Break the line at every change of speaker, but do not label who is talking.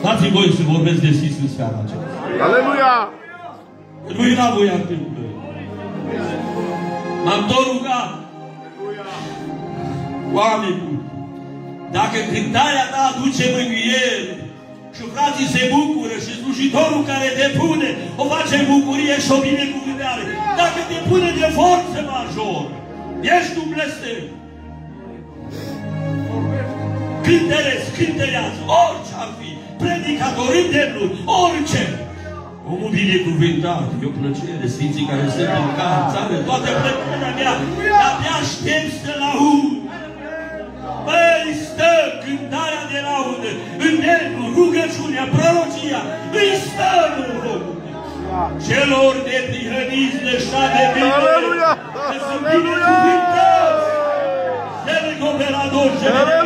Dați-mi voi să vorbesc deschis în seara aceasta.
Aleluia!
Nu era voia întâmplării. M-am tot rugat. Oameni buni, dacă cântarea ta aduce mângâiere și frații se bucură și slujitorul care te pune o face în bucurie și o binecuvântare, dacă te pune de forță major, ești un blestem. Cântărează, orice ar fi, predicator, îndemnuri, orice. Omul binecuvântat, e o plăcere, Sfinții care se în țară, toată plăcerea mea, abia aștept să-l aud. Băi, stă cântarea de laudă, îndemnul, rugăciunea, prorocia, îi stă în locul. Celor neprihăniți de șade bine, că sunt binecuvântați, să ne cooperador, să ne